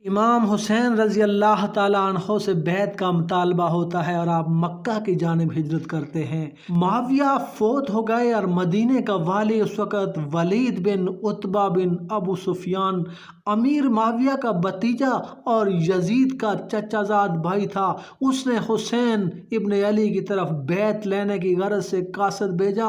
इमाम हुसैन रज़ी अल्लाह ताला अन्हो से बैत का मुतालबा होता है और आप मक्का की जानिब हिजरत करते हैं। मुआविया फोत हो गए और मदीने का वाली उस वक़्त वलीद बिन उत्बा बिन अबू सुफियान अमीर मुआविया का भतीजा और यजीद का चचाजाद भाई था। उसने हुसैन इब्न अली की तरफ बैत लेने की गरज से कासद भेजा।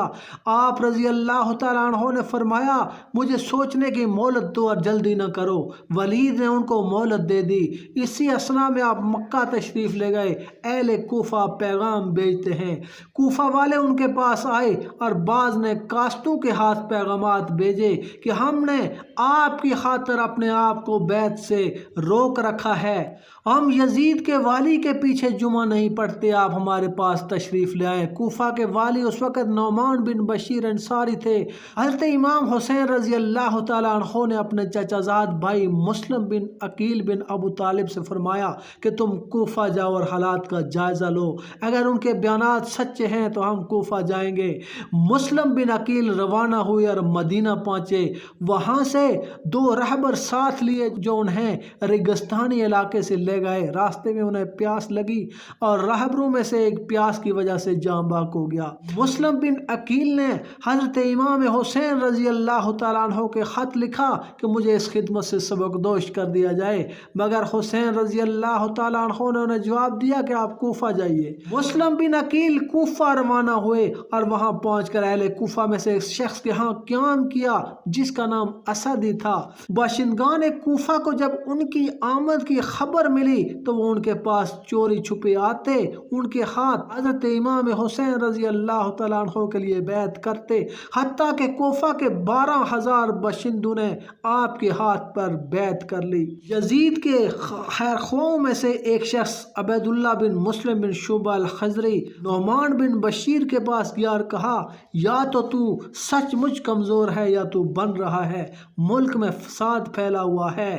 आप रज़ी अल्लाह ताला अन्हो ने फरमाया, मुझे सोचने की मोहलत दो और जल्दी न करो। वलीद ने उनको मोहलत दे दी। इसी असना में आप मक्का तशरीफ़ ले गए। अहले कूफा पैगाम भेजते हैं। कूफा वाले उनके पास आए और बाज़ ने कास्तों के हाथ पैगामात भेजे कि हमने आपकी खातर अपने आप को बैत से रोक रखा है। हम यजीद के वाली के पीछे जुमा नहीं पढ़ते, आप हमारे पास तशरीफ़ ले आए। कूफा के वाली उस वक़्त नौमान बिन बशीर अंसारी थे। हज़रत इमाम हुसैन रज़ी अल्लाह ताला अन्हो ने अपने चचाजाद भाई मुस्लिम बिन अकील बिन अबू तालिब से फरमाया कि तुम कूफा जाओ और हालात का जायज़ा लो। अगर उनके बयानात सच्चे हैं तो हम कूफा जाएंगे। मुस्लिम बिन अकील रवाना हुए और मदीना पहुँचे। वहाँ से दो रहबर साथ लिए जो उन्हें रेगिस्तानी इलाके से ले गए। रास्ते में उन्हें प्यास लगी और रहबरों में से एक प्यास की वजह से जाँ बाक हो गया। मुस्लिम बिन अकील ने हज़रत इमाम हुसैन रज़ी अल्लाह ताला अन्हो के ख़त लिखा कि मुझे इस खिदमत से सबकदोश कर दिया जाए, मगर हुसैन रज़ी अल्लाह ताला अन्हो ने उन्हें जवाब दिया कि आप कूफा जाइए। मुस्लिम बिन अकील कूफा रवाना हुए और वहाँ पहुँचकर अहले कूफा में से एक शख्स के यहाँ क़याम किया जिसका नाम असदी था। बाशिंदगान कूफा को जब उनकी आमद की खबर मिली तो वो उनके पास चोरी छुपे आते, उनके हाथ हज़रत इमाम हुसैन रज़ी अल्लाह ताला अन्हो के लिए बैत करते। हत्ता के कूफा के 12,000 बाशिंदों ने आपके हाथ पर बैत कर ली। यजीद के खैरख्वाहों में से एक शख्स अबैदुल्लाह बिन मुस्लिम बिन शुबा अल खज़री नौमान बिन बशीर के पास गया और कहा, या तो तू सचमुच कमज़ोर है या तू बन रहा है। मुल्क में फसाद फैला हुआ है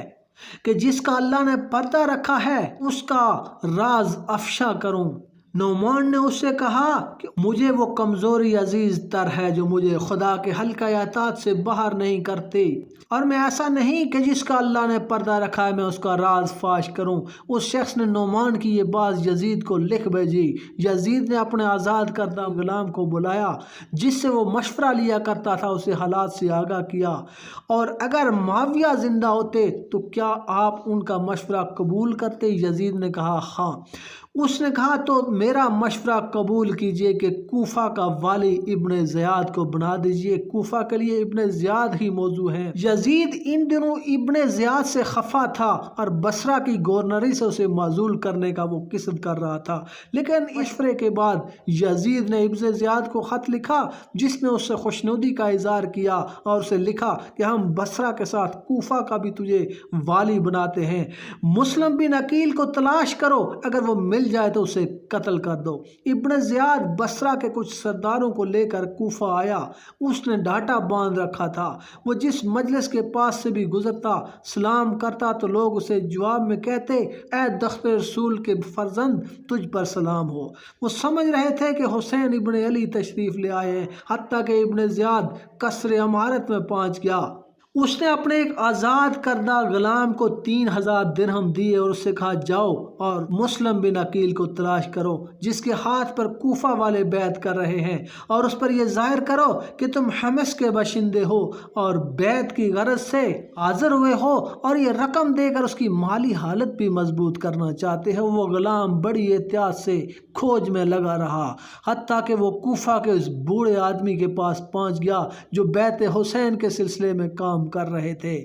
कि जिसका अल्लाह ने पर्दा रखा है उसका राज अफशा करूं। नौमान ने उससे कहा कि मुझे वो कमज़ोरी अजीज़ तर है जो मुझे खुदा के हल्का यातात से बाहर नहीं करती, और मैं ऐसा नहीं कि जिसका अल्लाह ने पर्दा रखा है मैं उसका राज फाश करूं। उस शख्स ने नौमान की ये बात यजीद को लिख भेजी। यजीद ने अपने आज़ाद करदा गुलाम को बुलाया जिससे वो मशवरा लिया करता था, उसे हालात से आगाह किया, और अगर मुआविया ज़िंदा होते तो क्या आप उनका मशवरा कबूल करते? यजीद ने कहा हाँ। उसने कहा तो मेरा मशवरा कबूल कीजिए कि कूफा का वाली इब्ने ज़ियाद को बना दीजिए। कूफा के लिए इब्ने ज़ियाद ही मौजू है। यजीद इन दिनों इब्ने ज़ियाद से खफा था और बसरा की गवर्नरी से उसे माजूल करने का वो किस्द कर रहा था, लेकिन मशवरे के बाद यजीद ने इब्ने ज़ियाद को ख़त लिखा जिसमें उससे खुशनुदी का इज़हार किया और उसे लिखा कि हम बसरा के साथ कूफा का भी तुझे वाली बनाते हैं। मुस्लिम बिन अकील को तलाश करो, अगर वो मिल जाए तो उसे कत्ल कर दो। इब्ने ज़ियाद बसरा के कुछ सरदारों को लेकर कूफा आया। उसने डाटा बांध रखा था। वो जिस मजलिस के पास से भी गुजरता सलाम करता तो लोग उसे जवाब में कहते, ए दख्तर रसूल के फर्जंद, तुझ पर सलाम हो। वो समझ रहे थे कि हुसैन इब्ने अली तशरीफ़ ले आए हैं। हत्ता कि इब्ने ज़ियाद कसर अमारत में पहुँच गया। उसने अपने एक आज़ाद करदा गुलाम को 3,000 दिरहम दिए और उससे कहा, जाओ और मुस्लिम बिन अकील को तलाश करो जिसके हाथ पर कूफा वाले बैत कर रहे हैं, और उस पर यह जाहिर करो कि तुम हमस के बाशिंदे हो और बैत की गरज से हाजिर हुए हो और ये रकम देकर उसकी माली हालत भी मजबूत करना चाहते हो। वो गुलाम बड़ी एहतियात से खोज में लगा रहा हत्ता कि वो कूफा के उस बूढ़े आदमी के पास पहुंच गया जो बैत हुसैन के सिलसिले में काम कर रहे थे।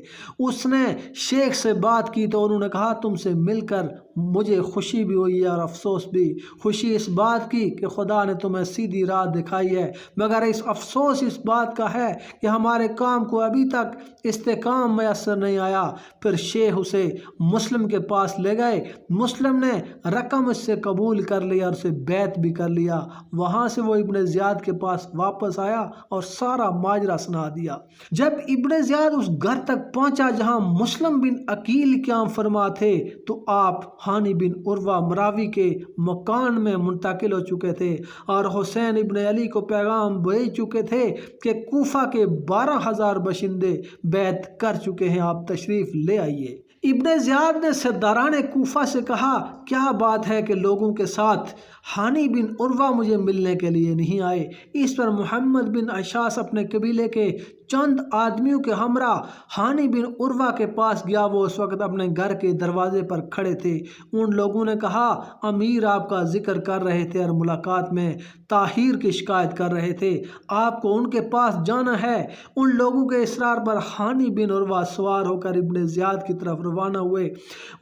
उसने शेख से बात की तो उन्होंने कहा, तुमसे मिलकर मुझे खुशी भी हुई और अफसोस भी। खुशी इस बात की कि खुदा ने तुम्हें सीधी राह दिखाई है, मगर इस अफसोस इस बात का है कि हमारे काम को अभी तक इस्तेकाम मैसर नहीं आया। फिर शेख उसे मुस्लिम के पास ले गए। मुस्लिम ने रकम उससे कबूल कर लिया और उसे बैत भी कर लिया। वहाँ से वो इब्ने ज़ियाद के पास वापस आया और सारा माजरा सुना दिया। जब इब्ने ज़ियाद उस घर तक पहुंचा जहां मुस्लिम बिन अकील क़याम फरमा थे तो आप हानी बिन उर्वा मरावी के मकान में मुंतकिल हो चुके थे और हुसैन इब्ने अली को पैगाम भेज चुके थे कि कूफा के 12,000 बाशिंदे बैत कर चुके हैं, आप तशरीफ़ ले आइए। इब्ने ज़ियाद ने सरदारान कूफा से कहा, क्या बात है कि लोगों के साथ हानी बिन उर्वा मुझे मिलने के लिए नहीं आए। इस पर मोहम्मद बिन अशास अपने कबीले के चंद आदमियों के हमरा हानी बिन उर्वा के पास गया। वो उस वक्त अपने घर के दरवाजे पर खड़े थे। उन लोगों ने कहा, अमीर आपका जिक्र कर रहे थे और मुलाकात में ताहिर की शिकायत कर रहे थे, आपको उनके पास जाना है। उन लोगों के इसरार पर हानी बिन उर्वा सवार होकर इब्ने ज़ियाद की तरफ रवाना हुए।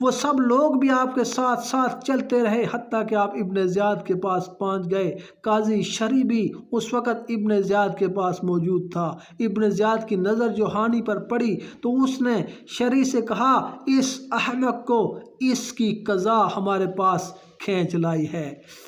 वो सब लोग भी आपके साथ साथ चलते रहे, हत्ता कि आप इब्ने ज़ियाद के पास पहुंच गए। काजी शरी भी उस वक्त इब्ने ज़ियाद के पास मौजूद था। इब्ने ज़ियाद की नज़र जो हानी पर पड़ी तो उसने शरी से कहा, इस अहमक को इसकी कज़ा हमारे पास खींच लाई है।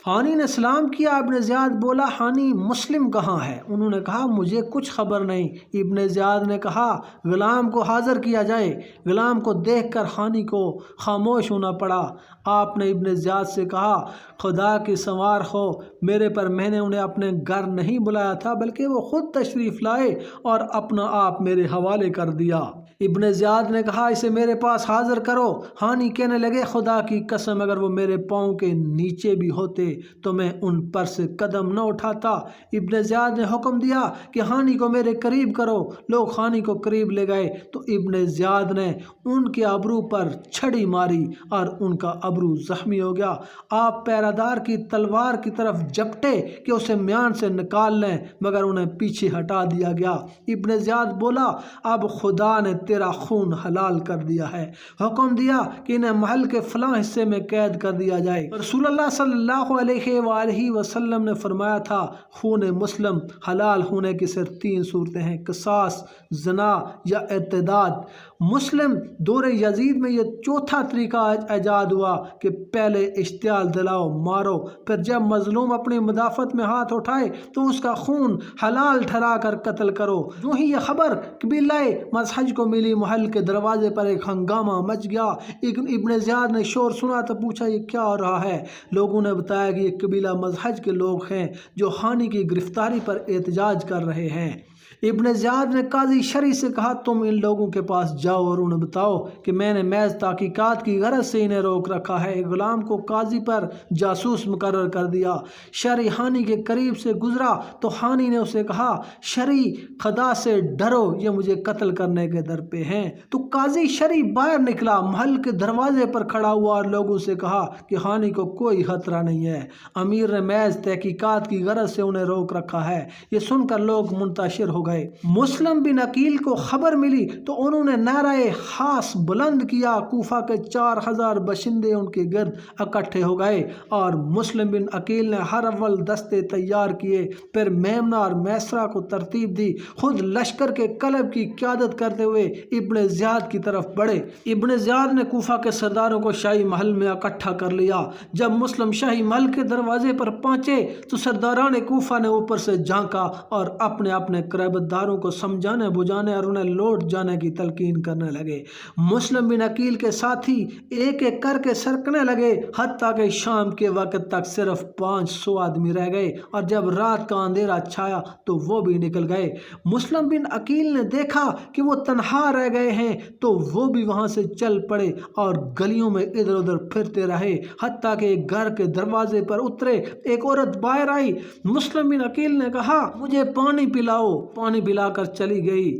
हानी ने सलाम किया। इब्ने ज़ियाद बोला, हानी मुस्लिम कहाँ है? उन्होंने कहा, मुझे कुछ खबर नहीं। इब्ने ज़ियाद ने कहा, गुलाम को हाज़िर किया जाए। गुलाम को देखकर हानी को खामोश होना पड़ा। आपने इब्ने ज़ियाद से कहा, खुदा की सवार हो, मेरे पर मैंने उन्हें अपने घर नहीं बुलाया था, बल्कि वो खुद तशरीफ़ लाए और अपना आप मेरे हवाले कर दिया। इब्ने ज़ियाद ने कहा, इसे मेरे पास हाज़िर करो। हानी कहने लगे, खुदा की कसम, अगर वो मेरे पाँव के नीचे भी होते तो मैं उन पर से कदम न उठाता। इब्ने ज़ियाद ने हुक्म दिया कि हानी को मेरे करीब करो। लोग हानी को करीब ले गए तो इब्ने ज़ियाद ने उनके अबरू पर छड़ी मारी और उनका अबरू जख्मी हो गया। आप पैरादार की तलवार की तरफ झपटे कि उसे म्यान से निकाल लें, मगर उन्हें पीछे हटा दिया गया। इब्ने ज़ियाद बोला, अब खुदा ने तेरा खून हलाल कर दिया है। हुक्म दिया कि इन्हें महल के फलां हिस्से में कैद कर दिया जाए। रसूलुल्लाह सल्लल्लाहु अलैहि वसल्लम ने फरमाया था, खून मुस्लिम हलाल होने की सिर्फ 3 सूरतें हैं, क़िसास, ज़िना या इर्तिदाद। मुस्लिम दौरे यजीद में यह चौथा तरीका ईजाद हुआ कि पहले इश्तियाल दिलाओ, मारो, फिर जब मजलूम अपनी मुदाफ़त में हाथ उठाए तो उसका खून हलाल ठहरा कर कत्ल करो। जो ही यह खबर कबीलाए मज़हज को मिली, महल के दरवाजे पर एक हंगामा मच गया। इब्ने ज़ियाद ने शोर सुना तो पूछा, ये क्या हो रहा है? लोगों ने बताया कि ये कबीला मज़हज के लोग हैं जो हानी की गिरफ्तारी पर एहतजाज कर रहे हैं। इब्ने ज़ियाद ने काजी शरी से कहा, तुम इन लोगों के पास जाओ और उन्हें बताओ कि मैंने महज तहकीकात की गरज से इन्हें रोक रखा है। एक गुलाम को काजी पर जासूस मुकर्रर कर दिया। शरी हानी के करीब से गुजरा तो हानी ने उसे कहा, शरी खुदा से डरो, ये मुझे कत्ल करने के दर पे हैं। तो काजी शरी बाहर निकला, महल के दरवाजे पर खड़ा हुआ और लोगों से कहा कि हानी को कोई खतरा नहीं है, अमीर ने महज तहकीकात की गरज से उन्हें रोक रखा है। ये सुनकर लोग मुंतशिर हो गए। मुस्लिम बिन अकील को खबर मिली तो उन्होंने नाराए खास बुलंद किया। कूफा के 4000 बशिंदे उनके गिर्द इकट्ठे हो गए और मुस्लिम बिन अकील ने हर अव्वल दस्ते तैयार किए, फिर मेमना और मैसरा को तरतीब दी, खुद लश्कर के कलब की क़यादत करते हुए इब्ने ज़ियाद की तरफ बढ़े। इब्ने ज़ियाद ने कूफा के सरदारों को शाही महल में इकट्ठा कर लिया। जब मुस्लिम शाही महल के दरवाजे पर पहुंचे तो सरदारान कूफा ने ऊपर से झांका और अपने अपने दारों को समझाने बुझाने और उन्हें लौट जाने की तलकीन करने लगे। मुस्लिम बिन अकील के साथी एक एक करके सरकने लगे, हत्ता कि शाम के वक्त तक सिर्फ 500 आदमी रह गए और जब रात का अंधेरा छाया तो वो भी निकल गए। मुस्लिम बिन अकील ने देखा कि वो तन्हा रह गए हैं तो वो भी वहां से चल पड़े और गलियों में इधर उधर फिरते रहे, हत्ता कि एक घर के दरवाजे पर उतरे। एक औरत बाहर आई। मुस्लिम बिन अकील ने कहा, मुझे पानी पिलाओ। पानी पिलाकर चली गई।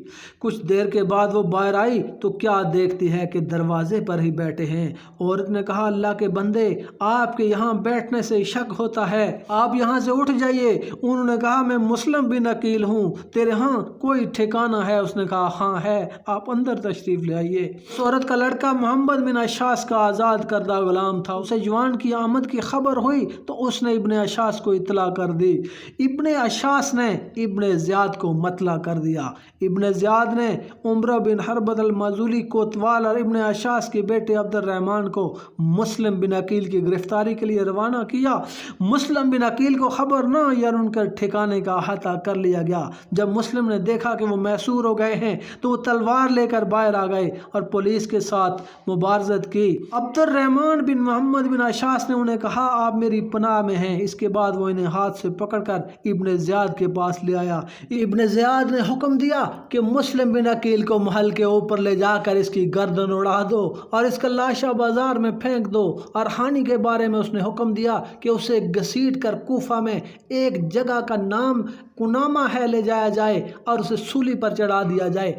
कुछ देर के बाद वो बाहर आई तो क्या देखती है कि दरवाजे पर ही बैठे हैं। औरत ने कहा, अल्लाह के बंदे, आपके यहाँ बैठने से शक होता है, आप यहाँ से उठ जाइए। उन्होंने कहा, मैं मुस्लिम बिन अकील हूँ, तेरे यहाँ कोई ठिकाना है? उसने कहा, हाँ है, आप अंदर तशरीफ ले आइए। उस औरत का लड़का मोहम्मद बिन अशास का आज़ाद करदा गुलाम था। उसे जवान की आमद की खबर हुई तो उसने इब्ने अशास को इत्तला कर दी। इब्ने अशास ने इब्ने ज़ियाद को मतला कर दिया। इब्ने ज़ियाद ने उमरा बिन हरबत अल-मज़ूली कोतवाल और इब्ने अशास के बेटे अब्दुर्रहमान को मुस्लिम बिन अकील की गिरफ्तारी के लिए रवाना किया। मुस्लिम बिन अकील को खबर न आई और उनके ठिकाने का अहाता कर लिया गया। जब मुस्लिम ने देखा कि वो मैसूर हो गए हैं तो वो तलवार लेकर बाहर आ गए और पुलिस के साथ मुबारजत की। अब्दुर्रहमान बिन मोहम्मद बिन अशास ने उन्हें कहा, आप मेरी पनाह में हैं। इसके बाद वो इन्हें हाथ से पकड़कर इब्ने ज़ियाद के पास ले आया। इब्ने ज़ियाद زیاد نے حکم دیا کہ مسلم بن عقیل کو محل کے اوپر لے جا کر اس کی گردن اڑا دو اور اس کا لاشا بازار میں پھینک دو، اور ہانی کے بارے میں اس نے حکم دیا کہ اسے گھسیٹ کر کوفہ میں ایک جگہ کا نام کنامہ ہے لے جایا جائے اور اسے سولی پر چڑھا دیا جائے۔